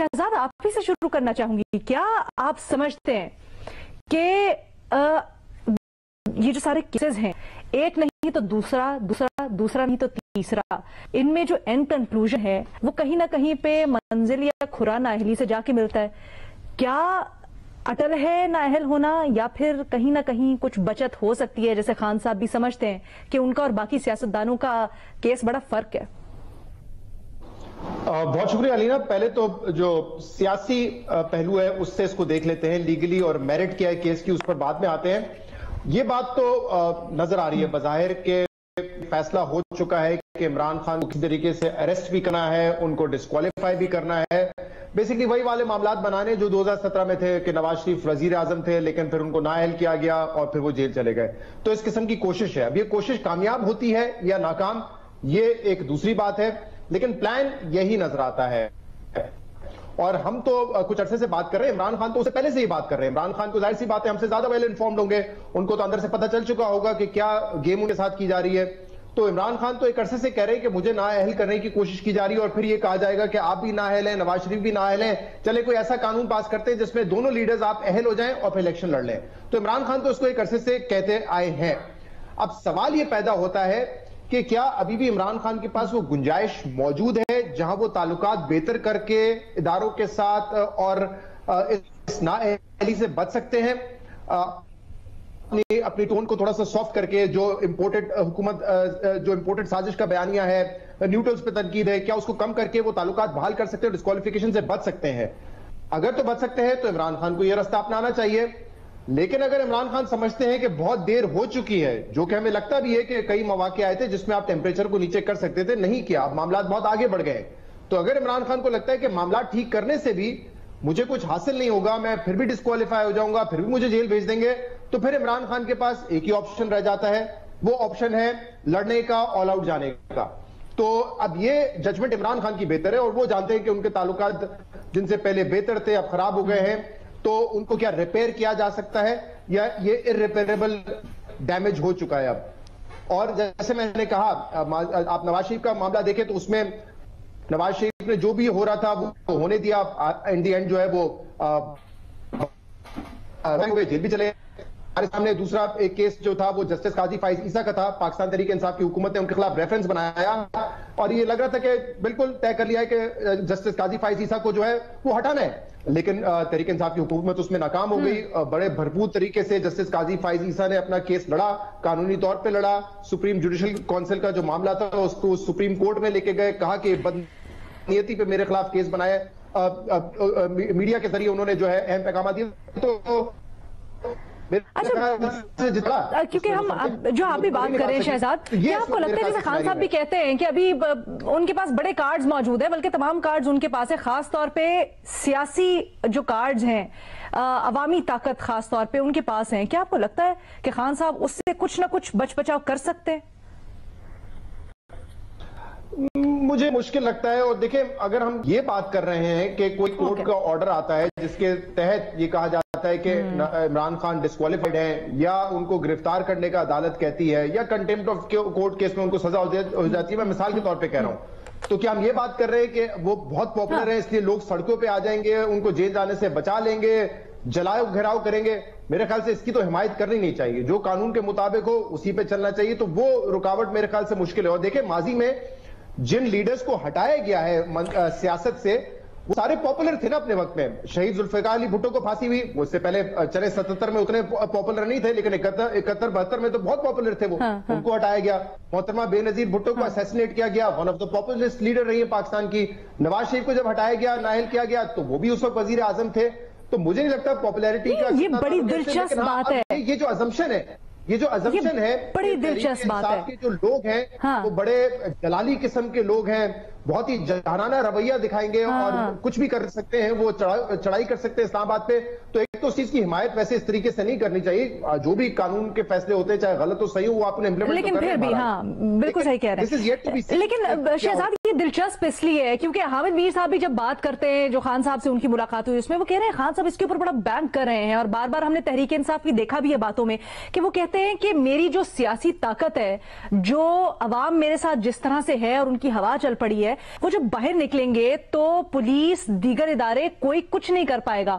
शहजाद आप ही से शुरू करना चाहूंगी, क्या आप समझते हैं कि ये जो सारे केसेस हैं, एक नहीं तो दूसरा, दूसरा नहीं तो तीसरा, इनमें जो एंड कंक्लूजन है वो कहीं ना कहीं पे मंजिल या खुरा नाअहली से जाके मिलता है? क्या अटल है नाअहल होना, या फिर कहीं ना कहीं कुछ बचत हो सकती है, जैसे खान साहब भी समझते हैं कि उनका और बाकी सियासतदानों का केस बड़ा फर्क है? बहुत शुक्रिया अलीना। पहले तो जो सियासी पहलू है उससे इसको देख लेते हैं, लीगली और मेरिट क्या है केस की, उस पर बाद में आते हैं। ये बात तो नजर आ रही है बज़ाहिर के फैसला हो चुका है कि इमरान खान को किसी तरीके से अरेस्ट भी करना है, उनको डिस्क्वालीफाई भी करना है। बेसिकली वही वाले मामलात बनाने जो 2017 में थे कि नवाज शरीफ वजीर आजम थे लेकिन फिर उनको नाअहल किया गया और फिर वो जेल चले गए। तो इस किस्म की कोशिश है। अब ये कोशिश कामयाब होती है या नाकाम, ये एक दूसरी बात है, लेकिन प्लान यही नजर आता है। और हम तो कुछ अरसे से बात कर रहे हैं, इमरान खान तो उससे पहले से ही बात कर रहे हैं। इमरान खान को जाहिर सी बात है हमसे ज्यादा वेल इन्फॉर्म्ड होंगे, उनको तो अंदर से पता चल चुका होगा कि क्या गेम उनके साथ की जा रही है। तो इमरान खान तो एक अरसे से कह रहे हैं कि मुझे नाअहल करने की कोशिश की जा रही है, और फिर ये कहा जाएगा कि आप भी नाअहल हैं, नवाज शरीफ भी नाअहल हैं, चले कोई ऐसा कानून पास करते हैं जिसमें दोनों लीडर्स आप अहल हो जाएं और फिर इलेक्शन लड़ लें। तो इमरान खान तो इसको एक अरसे से कहते आए हैं। अब सवाल ये पैदा होता है कि क्या अभी भी इमरान खान के पास वो गुंजाइश मौजूद है जहां वो ताल्लुकात बेहतर करके इदारों के साथ और इस नाअहली से बच सकते हैं, अपनी टोन को थोड़ा सा सॉफ्ट करके, जो इंपोर्टेड हुकूमत जो इंपोर्टेड साजिश का बयानिया है, न्यूट्रल्स पे तनकीद है, क्या उसको कम करके वो ताल्लुकात बहाल कर सकते हैं, डिस्क्वालिफिकेशन से बच सकते हैं? अगर तो बच सकते हैं तो इमरान खान को यह रास्ता अपनाना चाहिए। लेकिन अगर इमरान खान समझते हैं कि बहुत देर हो चुकी है, जो कि हमें लगता भी है कि कई मौके आए थे जिसमें आप टेम्परेचर को नीचे कर सकते थे, नहीं किया, अब मामला बहुत आगे बढ़ गए, तो अगर इमरान खान को लगता है कि मामला ठीक करने से भी मुझे कुछ हासिल नहीं होगा, मैं फिर भी डिस्क्वालीफाई हो जाऊंगा, फिर भी मुझे जेल भेज देंगे, तो फिर इमरान खान के पास एक ही ऑप्शन रह जाता है, वो ऑप्शन है लड़ने का, ऑल आउट जाने का। तो अब ये जजमेंट इमरान खान की बेहतर है, और वो जानते हैं कि उनके ताल्लुकात जिनसे पहले बेहतर थे अब खराब हो गए हैं, तो उनको क्या रिपेयर किया जा सकता है या ये इर्रिपेयरेबल डैमेज हो चुका है अब। और जैसे मैंने कहा, आप नवाज शरीफ का मामला देखें तो उसमें नवाज शरीफ ने जो भी हो रहा था वो होने दिया, इन दी एंड जो है वो जेल भी चले। हमारे सामने दूसरा एक केस जो था वो जस्टिस काजी फाइज ईसा का था, पाकिस्तान तहरीक इंसाफ की हुकूमत ने उनके खिलाफ रेफरेंस बनाया और ये लग रहा था कि बिल्कुल तय कर लिया है कि जस्टिस काजी फाइज ईसा को जो है वो हटाना है, लेकिन तहरीक इंसाफ की हुकूमत उसमें नाकाम हो गई। बड़े भरपूर तरीके से जस्टिस काजी फाइज ईसा ने अपना केस लड़ा, कानूनी तौर पे लड़ा, सुप्रीम जुडिशल काउंसिल का जो मामला था उसको सुप्रीम कोर्ट में लेके गए, कहा कि बदनीयती पे मेरे खिलाफ केस बनाया, मीडिया के जरिए उन्होंने जो है अहम पैगाम दिए। तो अच्छा, क्योंकि हम जो आप भी बात कर रहे हैं शहजाद, ये आपको लगता है जैसे खान साहब भी कहते हैं कि अभी उनके पास बड़े कार्ड्स मौजूद है, बल्कि तमाम कार्ड्स उनके पास है, खास तौर पे सियासी जो कार्ड्स हैं, अवामी ताकत खास तौर पे उनके पास हैं, क्या आपको लगता है कि खान साहब उससे कुछ ना कुछ बच बचाव कर सकते हैं? मुझे मुश्किल लगता है। और देखिए, अगर हम ये बात कर रहे हैं कि कोई कोर्ट का ऑर्डर आता है जिसके तहत ये कहा जाता है कि इमरान खान डिस्क्वालीफाइड हैं, या उनको गिरफ्तार करने का अदालत कहती है, या कंटेम्प्ट ऑफ कोर्ट केस में उनको सजा हो जाती है, मैं मिसाल के तौर पे कह रहा हूं, तो क्या हम ये बात कर रहे हैं कि वो बहुत पॉपुलर है इसलिए लोग सड़कों पे आ जाएंगे, उनको जेल जाने से बचा लेंगे, जलाओ घेराव करेंगे? मेरे ख्याल से इसकी तो हिमायत करनी नहीं चाहिए, जो कानून के मुताबिक हो उसी पे चलना चाहिए। तो वो रुकावट मेरे ख्याल से मुश्किल है। और देखिए, माजी में जिन लीडर्स को हटाया गया है सियासत से, वो सारे पॉपुलर थे ना अपने वक्त में। शहीद जुल्फिकार अली भुट्टो को फांसी हुई, उससे पहले चले 77 में उतने पॉपुलर नहीं थे, लेकिन 71-72 में तो बहुत पॉपुलर थे वो। उनको हटाया गया। मोहतरमा बेनजीर भुट्टो को असैसिनेट किया गया, वन ऑफ द पॉपुलरेस्ट लीडर रही है पाकिस्तान की। नवाज शरीफ को जब हटाया गया, नाअहल किया गया, तो वो भी उस वक्त वजीर आजम थे। तो मुझे नहीं लगता पॉपुलैरिटी का ये बड़ी दिलचस्प बात है। ये जो अजम्पशन है, ये जो अजम्पशन है, बड़ी दिलचस्प बात है कि जो लोग हैं वो बड़े जलाली किस्म के लोग हैं, बहुत ही जहाराना रवैया दिखाएंगे और कुछ भी कर सकते हैं, वो चढ़ाई कर सकते हैं इस्लामाबाद पे। तो एक तो उस चीज की हिमायत वैसे इस तरीके से नहीं करनी चाहिए। जो भी कानून के फैसले होते हैं, चाहे गलत हो सही हो, वो आपने इम्प्लीमेंट, लेकिन फिर भी बिल्कुल सही कह रहे हैं। लेकिन शहजाद, ये दिलचस्प इसलिए है क्योंकि हामिद मीर साहब भी जब बात करते हैं, जो खान साहब से उनकी मुलाकात हुई, उसमें वो कह रहे हैं खान साहब इसके ऊपर बड़ा बैंक कर रहे हैं, और बार बार हमने तहरीक इंसाफ की देखा भी है बातों में कि वो कहते हैं कि मेरी जो सियासी ताकत है, जो अवाम मेरे साथ जिस तरह से है और उनकी हवा चल पड़ी है, है, वो जब बाहर निकलेंगे तो पुलिस, दीगर इदारे, कोई कुछ नहीं कर पाएगा।